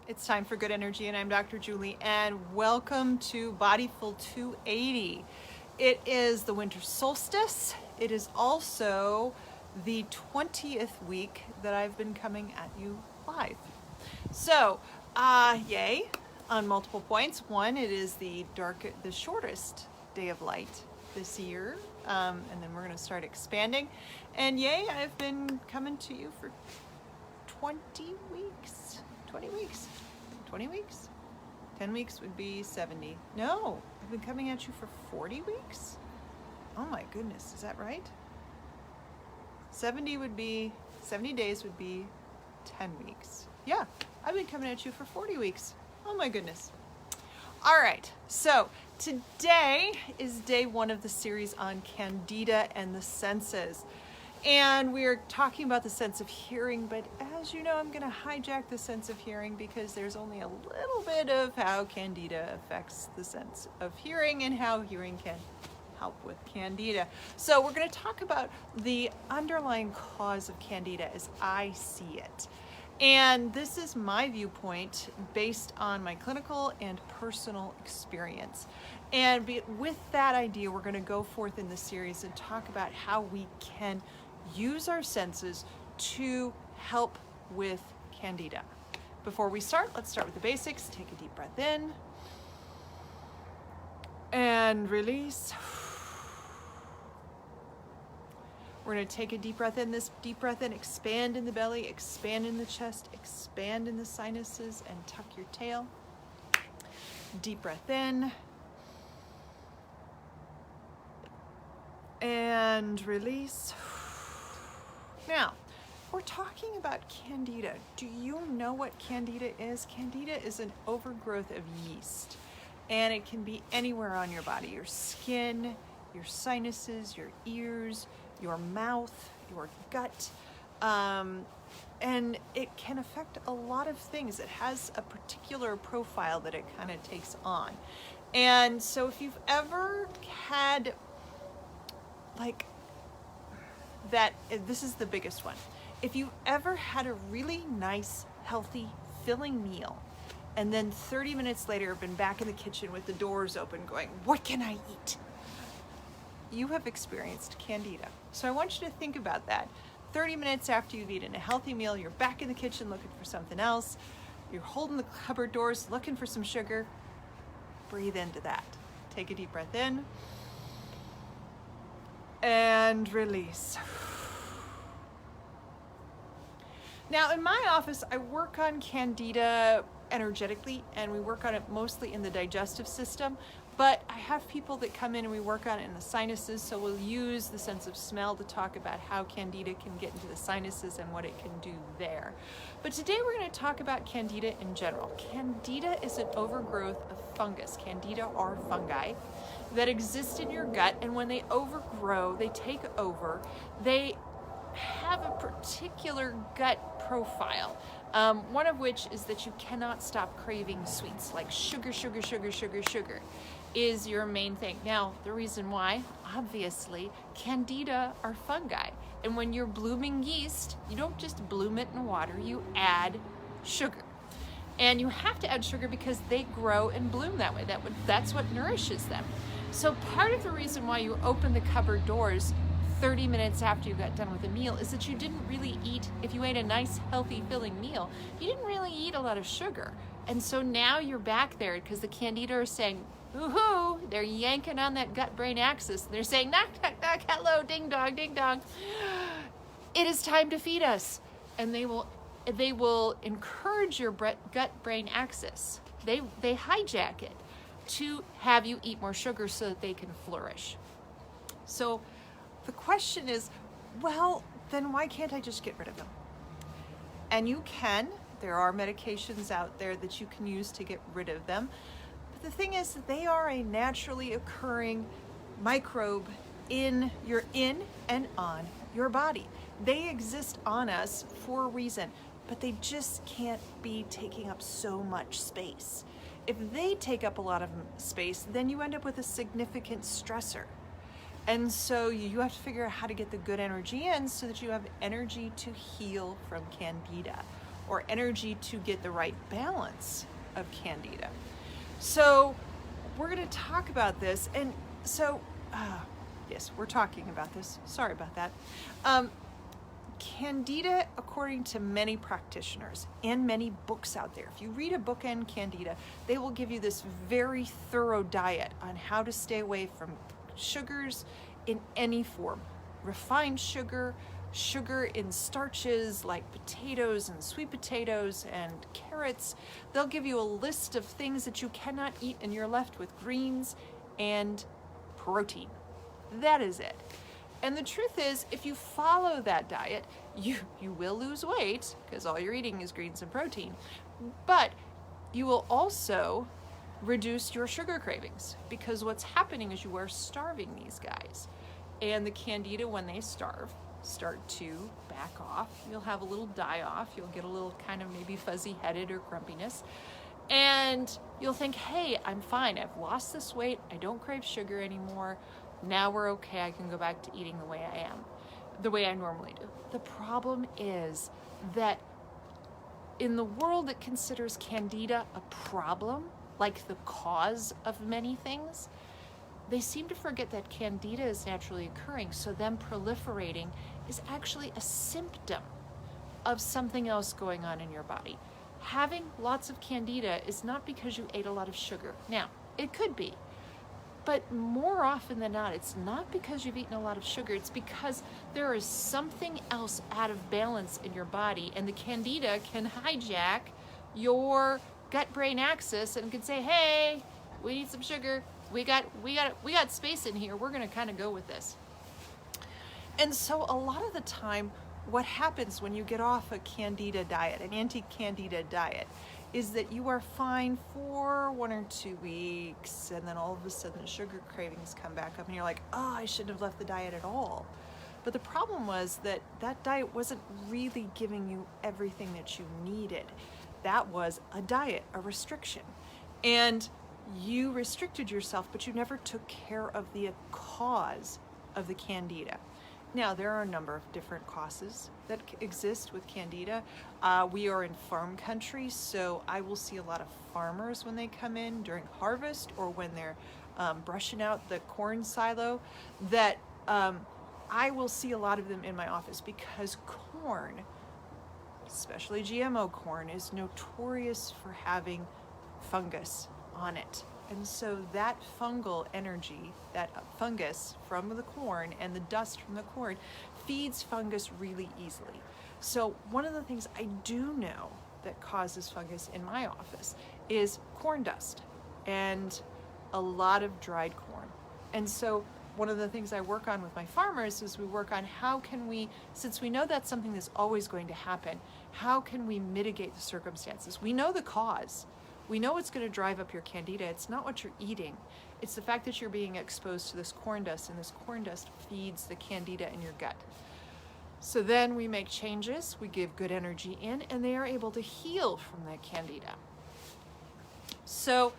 It's time for good energy, and I'm Dr. Julie, and welcome to Bodyful 280. It is the winter solstice. It is also the 20th week that I've been coming at you live. So, yay on multiple points. One, it is the shortest day of light this year, and then we're going to start expanding. And yay, I've been coming to you for 20 weeks. 20 weeks. 20 weeks? 10 weeks would be 70. No, I've been coming at you for 40 weeks? Oh my goodness, is that right? 70 days would be 10 weeks. Yeah, I've been coming at you for 40 weeks. Oh my goodness. All right, so today is day one of the series on Candida and the senses. And we're talking about the sense of hearing, but as you know, I'm going to hijack the sense of hearing because there's only a little bit of how Candida affects the sense of hearing and how hearing can help with Candida. So we're going to talk about the underlying cause of Candida as I see it. And this is my viewpoint based on my clinical and personal experience. And with that idea, we're going to go forth in this series and talk about how we can use our senses to help with Candida. Before we start, let's start with the basics. Take a deep breath in and release. We're going to take a deep breath in. This deep breath in, expand in the belly, expand in the chest, expand in the sinuses, and tuck your tail. Deep breath in. And release. Now, we're talking about Candida. Do you know what Candida is? Candida is an overgrowth of yeast, and it can be anywhere on your body, your skin, your sinuses, your ears, your mouth, your gut, and it can affect a lot of things. It has a particular profile that it kind of takes on. And so if you've ever had this is the biggest one. If you've ever had a really nice, healthy, filling meal, and then 30 minutes later been back in the kitchen with the doors open going, what can I eat? You have experienced Candida. So I want you to think about that. 30 minutes after you've eaten a healthy meal, you're back in the kitchen looking for something else. You're holding the cupboard doors, looking for some sugar. Breathe into that. Take a deep breath in. And release. Now, in my office, I work on Candida energetically, and we work on it mostly in the digestive system, but I have people that come in and we work on it in the sinuses, so we'll use the sense of smell to talk about how Candida can get into the sinuses and what it can do there. But today we're going to talk about Candida in general. Candida is an overgrowth of fungus. Candida are fungi that exist in your gut, and when they overgrow, they take over, they have a particular gut profile, one of which is that you cannot stop craving sweets, like sugar is your main thing. Now, the reason why, obviously, Candida are fungi, and when you're blooming yeast, you don't just bloom it in water, you add sugar. And you have to add sugar because they grow and bloom that way. That's what nourishes them. So part of the reason why you open the cupboard doors 30 minutes after you got done with a meal is that you didn't really eat, if you ate a nice, healthy, filling meal, you didn't really eat a lot of sugar. And so now you're back there because the Candida are saying, woohoo, they're yanking on that gut-brain axis. They're saying, knock, knock, knock, hello, ding dong, ding dong. It is time to feed us. And they will encourage your gut-brain axis. They hijack it to have you eat more sugar so that they can flourish. So the question is, well, then why can't I just get rid of them? And you can. There are medications out there that you can use to get rid of them. But the thing is that they are a naturally occurring microbe in and on your body. They exist on us for a reason, but they just can't be taking up so much space. If they take up a lot of space, then you end up with a significant stressor. And so you have to figure out how to get the good energy in so that you have energy to heal from Candida. or energy to get the right balance of Candida. So we're going to talk about this. And so, yes, we're talking about this. Sorry about that. Candida, according to many practitioners and many books out there, if you read a book on Candida, they will give you this very thorough diet on how to stay away from sugars in any form. Refined sugar, sugar in starches like potatoes and sweet potatoes and carrots. They'll give you a list of things that you cannot eat, and you're left with greens and protein. That is it. And the truth is, if you follow that diet, you will lose weight because all you're eating is greens and protein, but you will also reduce your sugar cravings, because what's happening is you are starving these guys. And the Candida, when they starve, start to back off. You'll have a little die off. You'll get a little kind of maybe fuzzy headed or grumpiness. And you'll think, hey, I'm fine. I've lost this weight. I don't crave sugar anymore. Now we're okay. I can go back to eating the way I am, the way I normally do. The problem is that in the world that considers Candida a problem, like the cause of many things, they seem to forget that Candida is naturally occurring, so them proliferating is actually a symptom of something else going on in your body. Having lots of Candida is not because you ate a lot of sugar. Now, it could be, but more often than not, it's not because you've eaten a lot of sugar. It's because there is something else out of balance in your body, and the Candida can hijack your gut-brain axis and can say, hey, we need some sugar. We got space in here. We're going to kind of go with this. And so a lot of the time, what happens when you get off a Candida diet, an anti-Candida diet, is that you are fine for 1 or 2 weeks, and then all of a sudden the sugar cravings come back up, and you're like, oh, I shouldn't have left the diet at all. But the problem was that that diet wasn't really giving you everything that you needed. That was a diet, a restriction. And you restricted yourself, but you never took care of the cause of the Candida. Now, there are a number of different causes that exist with Candida. We are in farm country, so I will see a lot of farmers when they come in during harvest or when they're brushing out the corn silo, that I will see a lot of them in my office, because corn, especially GMO corn, is notorious for having fungus on it. And so that fungal energy, that fungus from the corn and the dust from the corn, feeds fungus really easily. So one of the things I do know that causes fungus in my office is corn dust and a lot of dried corn. And so one of the things I work on with my farmers is we work on how can we, since we know that's something that's always going to happen, how can we mitigate the circumstances? We know the cause. We know what's going to drive up your Candida. It's not what you're eating. It's the fact that you're being exposed to this corn dust, and this corn dust feeds the Candida in your gut. So then we make changes, we give good energy in, and they are able to heal from that Candida. So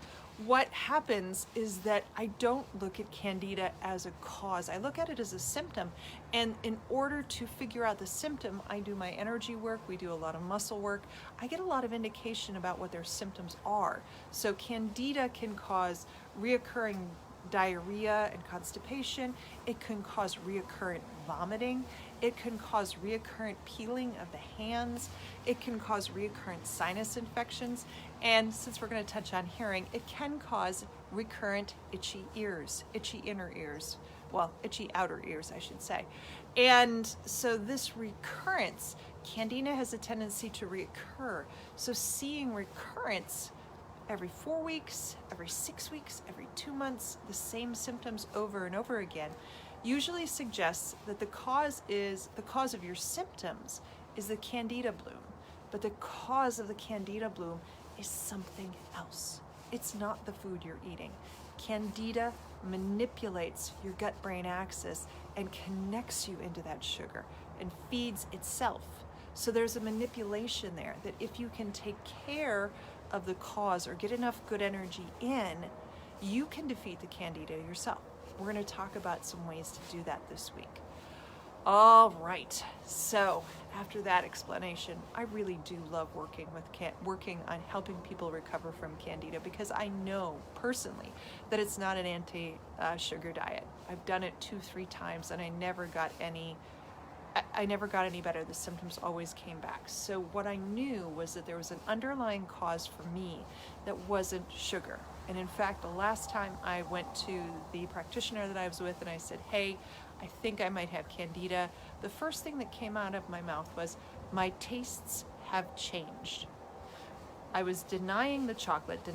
what happens is that I don't look at Candida as a cause. I look at it as a symptom. And in order to figure out the symptom, I do my energy work. We do a lot of muscle work. I get a lot of indication about what their symptoms are. So Candida can cause reoccurring diarrhea and constipation. It can cause reoccurrent vomiting. It can cause reoccurrent peeling of the hands. It can cause reoccurrent sinus infections. And since we're going to touch on hearing, it can cause recurrent itchy ears, itchy inner ears, well, itchy outer ears, I should say. And so this recurrence, Candida has a tendency to reoccur. So seeing recurrence every 4 weeks, every 6 weeks, every 2 months, the same symptoms over and over again, usually suggests that the cause of your symptoms is the Candida bloom. But the cause of the Candida bloom is something else. It's not the food you're eating. Candida manipulates your gut-brain axis and connects you into that sugar and feeds itself. So there's a manipulation there that if you can take care of the cause or get enough good energy in, you can defeat the Candida yourself. We're going to talk about some ways to do that this week. All right, so after that explanation, I really do love working on helping people recover from Candida, because I know personally that it's not an anti-sugar diet. I've done it 2-3 times and I never got any better. The symptoms always came back. So what I knew was that there was an underlying cause for me that wasn't sugar. And in fact, the last time I went to the practitioner that I was with and I said, hey, I think I might have Candida, the first thing that came out of my mouth was, my tastes have changed. I was denying the chocolate, but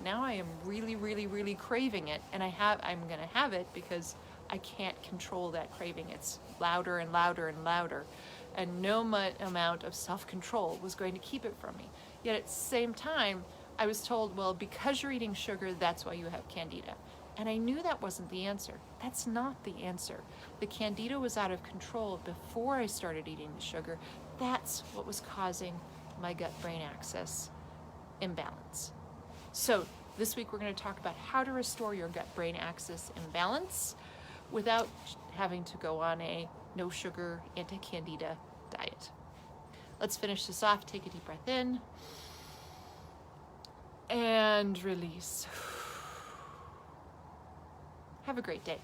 now I am really, really, really craving it, and I'm gonna have it because I can't control that craving. It's louder and louder and louder, and no amount of self-control was going to keep it from me. Yet at the same time, I was told, well, because you're eating sugar, that's why you have Candida. And I knew that wasn't the answer. That's not the answer. The Candida was out of control before I started eating the sugar. That's what was causing my gut-brain axis imbalance. So this week we're going to talk about how to restore your gut-brain axis imbalance without having to go on a no sugar anti-Candida diet. Let's finish this off. Take a deep breath in and release. Have a great day.